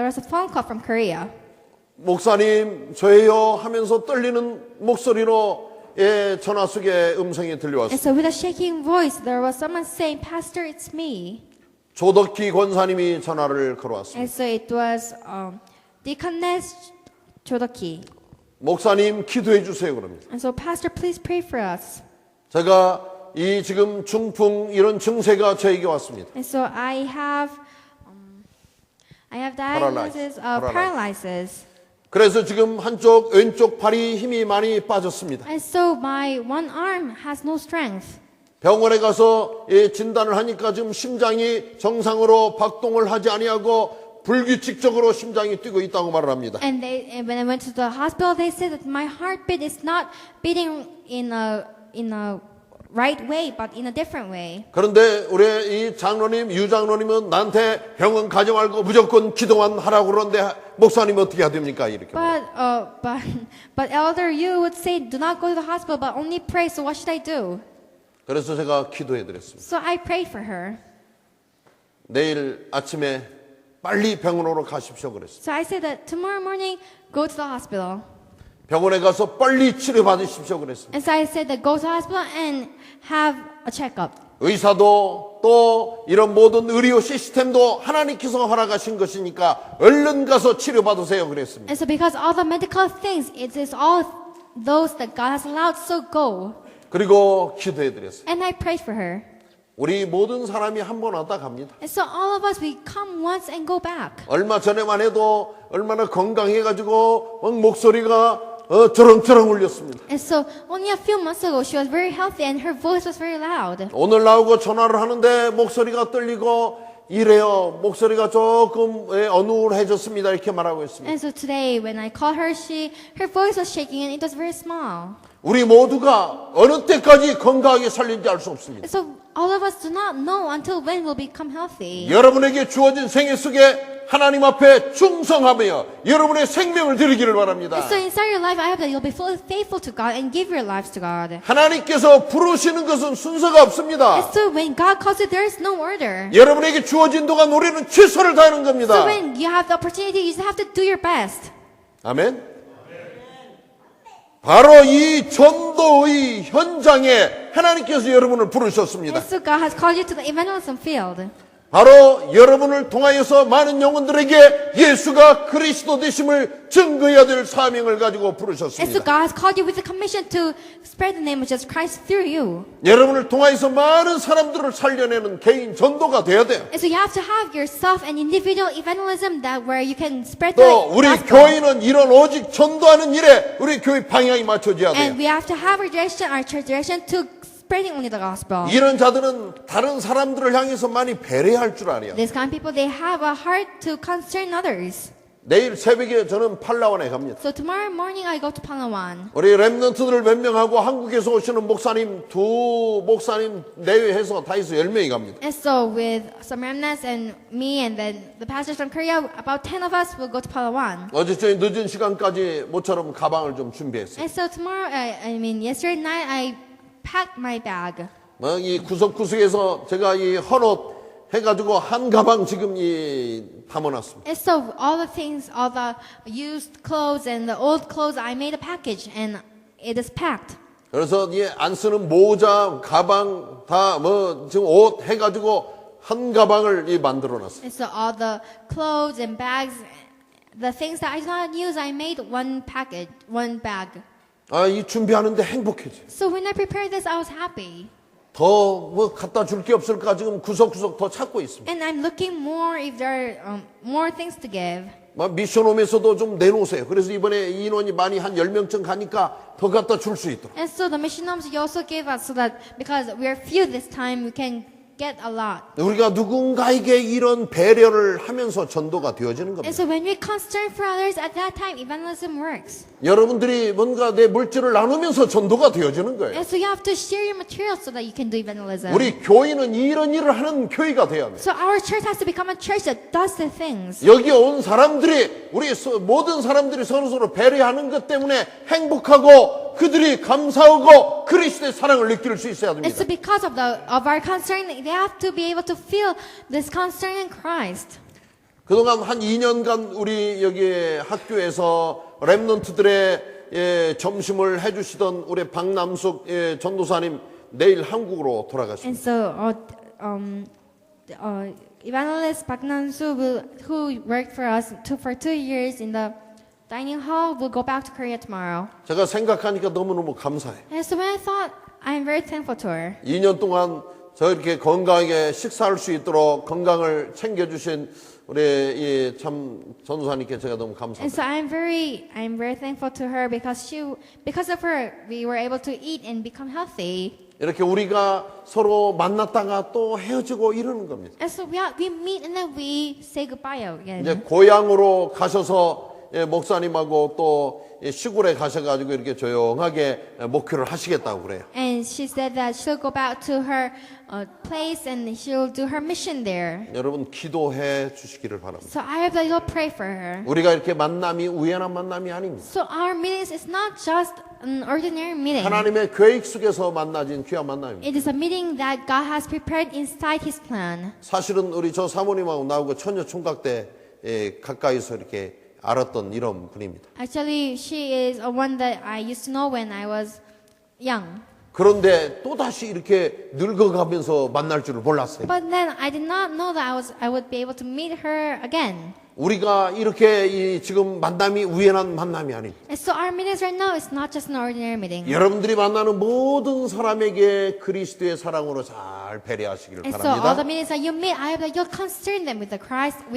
was a phone call from Korea. 목사님 저예요 하면서 떨리는 목소리로 전화 속에 음성이 And 들려왔습니다. so with a shaking voice there was someone saying, Pastor, it's me. 조덕희 권사님이 전화를 걸어왔습니다. And so it was Deaconess Chodoki. 목사님 기도해 주세요 그럽니다. And so, Pastor, please pray for us. 제가 이 지금 중풍 이런 증세가 저에게 왔습니다. And so I have diagnosis of paralysis. 그래서 지금 한쪽 왼쪽 팔이 힘이 많이 빠졌습니다. And so my one arm has no strength. 병원에 가서 진단을 하니까 지금 심장이 정상으로 박동을 하지 아니하고 불규칙적으로 심장이 뛰고 있다고 말을 합니다. And when I went to the hospital, they said that my heartbeat is not beating in a right way, but in a different way. 그런데 우리 이 장로님, 유 장로님은 나한테 병원 가지 말고 무조건 기도만 하라고 그러는데 목사님은 어떻게 해야 됩니까? 이렇게. But elder, you would say, do not go to the hospital, but only pray. So what should I do? 그래서 제가 기도해 드렸습니다. So I prayed for her. 내일 아침에 빨리 병원으로 가십시오 그랬어요. So I said that tomorrow morning, go to the hospital. 병원에 가서 빨리 치료 받으십시오 그랬습니다. And so I said that go to the hospital and have a checkup. 의사도 또 이런 모든 의료 시스템도 하나님께서 허락하신 것이니까 얼른 가서 치료 받으세요 그랬습니다. And so because all the medical things, it is all those that God has allowed, so go. 그리고 기도해 드렸어요. And I prayed for her. 우리 모든 사람이 한 번 왔다 갑니다. And so all of us, we come once and go back. 얼마 전에만 해도 얼마나 건강해가지고 막 목소리가 저렁저렁 울렸습니다. And so only a few months ago, she was very healthy and her voice was very loud. 오늘 나오고 전화를 하는데 목소리가 떨리고 이래요. 목소리가 조금 어눌해졌습니다. 이렇게 말하고 있습니다. And so today, when I called her, her voice was shaking and it was very small. 우리 모두가 어느 때까지 건강하게 살는지 알 수 없습니다. And so all of us do not know until when we'll become healthy. 여러분에게 주어진 생애 속에 하나님 앞에 충성하며 여러분의 생명을 드리기를 바랍니다. And so inside your life, I hope that you'll be fully faithful to God and give your lives to God. 하나님께서 부르시는 것은 순서가 없습니다. And so when God calls you, there is no order. 여러분에게 주어진 동안 우리는 최선을 다하는 겁니다. So when you have the opportunity, you just have to do your best. 아멘. 바로 이 전도의 현장에 하나님께서 여러분을 부르셨습니다. And so God has called you to the evangelism field. 바로 여러분을 통하여서 많은 영혼들에게 예수가 그리스도 되심을 증거해야 될 사명을 가지고 And so 부르셨습니다. God has called you with the commission to spread the name of Jesus Christ through you. 여러분을 통하여서 많은 사람들을 살려내는 개인 전도가 돼야 돼요. And so you have to have yourself an individual evangelism that where you can spread 또 the 우리 gospel. 교회는 이런 오직 전도하는 일에 우리 교회 방향이 맞춰져야 돼요. And we have to have our church direction to spreading only the gospel. 이런 자들은 다른 사람들을 향해서 많이 배려할 줄 알아요. These kind of people, they have a heart to concern others. 내일 새벽에 저는 팔라완에 갑니다. So tomorrow morning I go to Palawan. 우리 랩런트들 몇 명하고 한국에서 오시는 목사님 두 목사님 내외해서 다 해서 10명이 갑니다. And so with some remnants and me and then the pastors from Korea, about 10 of us will go to Palawan. 어제 저희 늦은 시간까지 모처럼 가방을 좀 준비했어요. And so tomorrow, yesterday night I packed my bag. 이 구석구석에서 제가 이 헌옷 해가지고 한 가방 지금 담아놨습니다. And so all the things, all the used clothes and the old clothes, I made a package and it is packed. 그래서 안 쓰는 모자, 가방 다 지금 옷 해가지고 한 가방을 만들어놨어요. And so all the clothes and bags, the things that I did not use, I made one package, one bag. 이 준비하는데 행복해져. So when I prepared this, I was happy. 더 갖다 줄 게 없을까 지금 구석구석 더 찾고 있습니다. And I'm looking more if there are more things to give. 미션홈에서도 좀 내놓으세요. 그래서 이번에 인원이 많이 한 10명쯤 가니까 더 갖다 줄 수 있도록. And so the mission homes you also give us so that because we are few this time, we can get a lot. 우리가 누군가에게 이런 배려를 하면서 전도가 되어지는 And 겁니다. so when we concern for others, at that time, evangelism works. 여러분들이 뭔가 내 물질을 나누면서 전도가 되어지는 거예요. And so you have to share your materials so that you can do evangelism. 우리 교인은 이런 일을 하는 교회가 돼야 돼요. So our church has to become a church that does the things. 여기 온 사람들이 우리 모든 사람들이 서로 배려하는 것 때문에 행복하고 그들이 감사하고 그리스도의 사랑을 느낄 수 있어야 And 됩니다. so because of our concern, they have to be able to feel this concern in Christ. 그동안 한 2년간 우리 여기 학교에서 랩런트들의 점심을 해주시던 우리 박남숙 전도사님 내일 한국으로 돌아가십니다. And so evangelist Park Nam-soo, who worked for us for 2 years in the dining hall, will go back to Korea tomorrow. 제가 생각하니까 너무너무 감사해요. And so when I thought, I'm very thankful to her. 2년 동안 저 이렇게 건강하게 식사할 수 있도록 건강을 챙겨주신 우리 참 전도사님께 제가 너무 And 감사합니다. so I'm very thankful to her because of her we were able to eat and become healthy. 이렇게 우리가 서로 만났다가 또 헤어지고 이러는 겁니다. And so we meet and then we say goodbye again. 이제 고향으로 가셔서 목사님하고 또 시골에 가셔가지고 이렇게 조용하게 목회를 하시겠다고 그래요. And she said that she'll go back to her place and she'll do her mission there. 여러분 기도해 주시기를 바랍니다. So I hope that you'll pray for her. 우리가 이렇게 만남이 우연한 만남이 아닙니다. So our meetings is not just an ordinary meeting. 하나님의 계획 속에서 만나진 귀한 만남입니다. It is a meeting that God has prepared inside His plan. 사실은 우리 저 사모님하고 나하고 처녀 총각 때 가까이서 이렇게 알았던 이런 분입니다. Actually, she is a one that I used to know when I was young. 그런데 또다시 이렇게 늙어가면서 만날 줄을 몰랐어요. But then I did not know that I would be able to meet her again. 우리가 이렇게 지금 만남이 우연한 만남이 아닙니다. And so our meetings right now is not just an ordinary meeting. 여러분들이 만나는 모든 사람에게 그리스도의 사랑으로 잘 배려하시기를 And so all the 바랍니다. meetings that you meet, I hope that you'll concern them with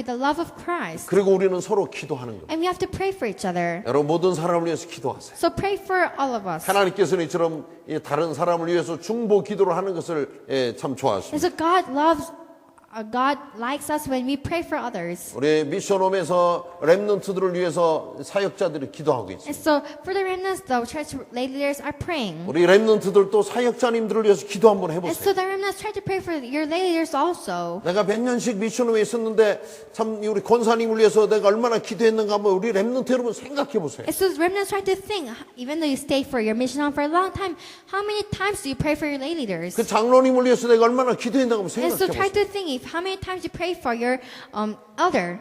the love of Christ. 그리고 우리는 서로 기도하는 겁니다. And we have to pray for each other. 여러분 모든 사람을 위해서 기도하세요. So pray for all of us. 하나님께서는 이처럼 다른 사람을 위해서 중보 기도를 하는 것을 참 And 좋아하십니다. so God likes us when we pray for others. 우리 미션홈에서 렘넌트들을 위해서 사역자들이 기도하고 있습니다. And so for the remnants, the church leaders are praying. 우리 렘넌트들도 사역자님들을 위해서 기도 한번 And 해보세요. so the remnants try to pray for your leaders also. 내가 100년씩 미션홈에 있었는데 참 우리 권사님을 위해서 내가 얼마나 기도했는가 한번 우리 렘넌트 여러분 생각해 보세요. And so the remnants try to think, even though you stayed for your mission on for a long time, how many times do you pray for your lay leaders? 그 장로님을 위해서 내가 얼마나 기도했는가 한번 And so 생각해 try 보세요. to think how many times you pray for your elder.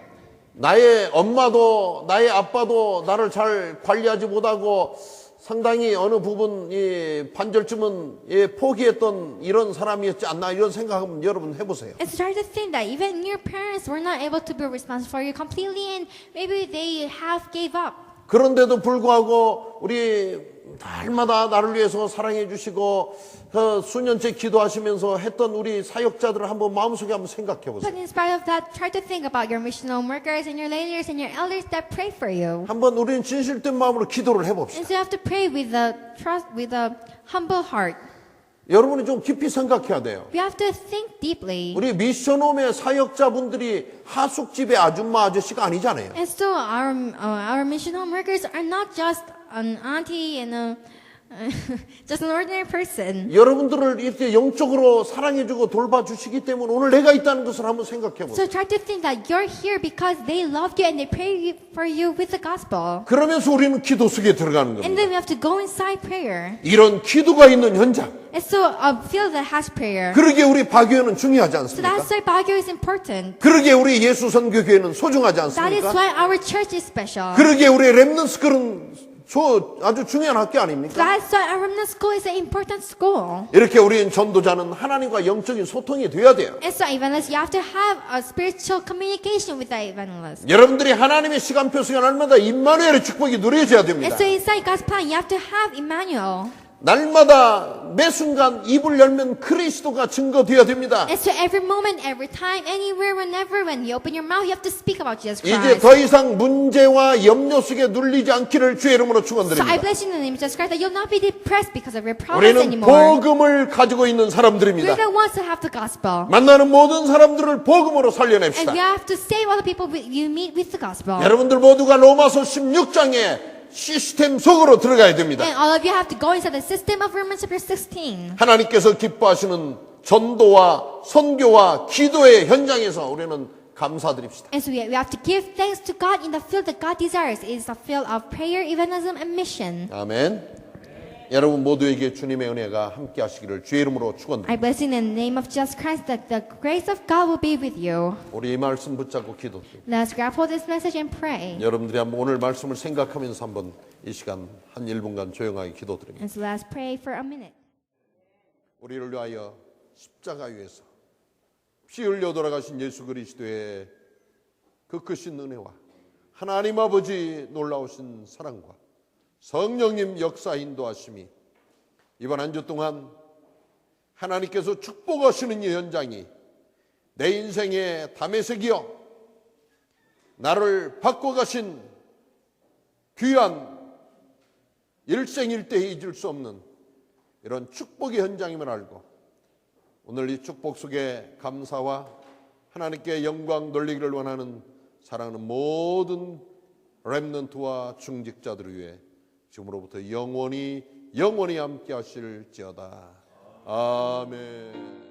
나의 엄마도 나의 아빠도 나를 잘 관리하지 못하고 상당히 어느 부분 반절쯤은 포기했던 이런 사람이었지 않나 이런 생각 한번 여러분 해보세요. And so try to think that even your parents were not able to be responsible for you completely, and maybe they have gave up. 그런데도 불구하고 우리 날마다 나를 위해서 사랑해 주시고 수년째 기도하시면서 했던 우리 사역자들을 한번 마음속에 한번 생각해 보세요. But in spite of that, try to think about your missional workers and your leaders and your elders that pray for you. 한번 우리는 진실된 마음으로 기도를 해봅시다. And so you have to pray with a humble heart. 여러분이 좀 깊이 생각해야 돼요. You have to think deeply. 우리 미션홈의 사역자분들이 하숙집의 아줌마 아저씨가 아니잖아요. And so our missional workers are not just an auntie and just an ordinary person. 여러분들을 이렇게 영적으로 사랑해주고 돌봐주시기 때문에 오늘 내가 있다는 것을 한번 생각해 보세요. So try to think that you're here because they love you and they pray for you with the gospel. 그러면서 우리는 기도 속에 들어가는 And 겁니다. then we have to go inside prayer. 이런 기도가 있는 현장. And so a field that has prayer. 그러기에 우리 바교회는 중요하지 So 않습니까? that's why Baguio is important. 그러기에 우리 예수 선교교회는 소중하지 That is 않습니까? why our church is special. 그러기에 우리 렘넌트 스쿨은 아주 중요한 학교 아닙니까? That's why our remnant school is an important school. 이렇게 우리는 전도자는 하나님과 영적인 소통이 돼야 돼요. And so evangelists, you have to have a spiritual communication with the evangelist. 여러분들이 하나님의 시간표 속에 날마다 임마누엘의 축복이 누려져야 And 됩니다. so inside God's plan, you have to have Emmanuel. 날마다 매 순간 입을 열면 그리스도가 증거되어야 됩니다. And so every moment, every time, anywhere, whenever, when you open your mouth, you have to speak about Jesus 이제 Christ. 더 이상 문제와 염려 속에 눌리지 않기를 주의 이름으로 So I 축원드립니다. bless you in the name of Jesus Christ that you'll not be depressed because of your problems 우리는 anymore. 복음을 가지고 있는 We're 사람들입니다. the ones that have the gospel. 만나는 모든 사람들을 복음으로 And 살려냅시다. we have to save all the people you meet with the gospel. 여러분들 모두가 로마서 16장에 시스템 속으로 들어가야 됩니다. And all of you have to go inside the system of Romans chapter 16. 하나님께서 기뻐하시는 전도와 선교와 기도의 현장에서 우리는 감사드립시다. And so we have to give thanks to God in the field that God desires. It is the field of prayer, evangelism, and mission. 아멘. 여러분 모두에게 주님의 은혜가 함께 하시기를 주의 이름으로 축원드립니다. I bless you in the name of Jesus Christ that the grace of God will be with you. 우리 이 말씀 붙잡고 기도드립니다. Let's grab hold of this message and pray. 여러분들이 한번 오늘 말씀을 생각하면서 한번 이 시간 한 1분간 조용하게 기도드립니다. And so let's pray for a minute. 우리를 위하여 십자가 위에서 피 흘려 돌아가신 예수 그리스도의 그 크신 은혜와 하나님 아버지 놀라우신 사랑과 성령님 역사 인도하심이 이번 한 주 동안 하나님께서 축복하시는 이 현장이 내 인생의 담에색이여 나를 바꿔가신 귀한 일생일대에 잊을 수 없는 이런 축복의 현장임을 알고 오늘 이 축복 속에 감사와 하나님께 영광 돌리기를 원하는 사랑하는 모든 렘넌트와 중직자들을 위해 지금으로부터 영원히 함께 하실지어다. 아멘.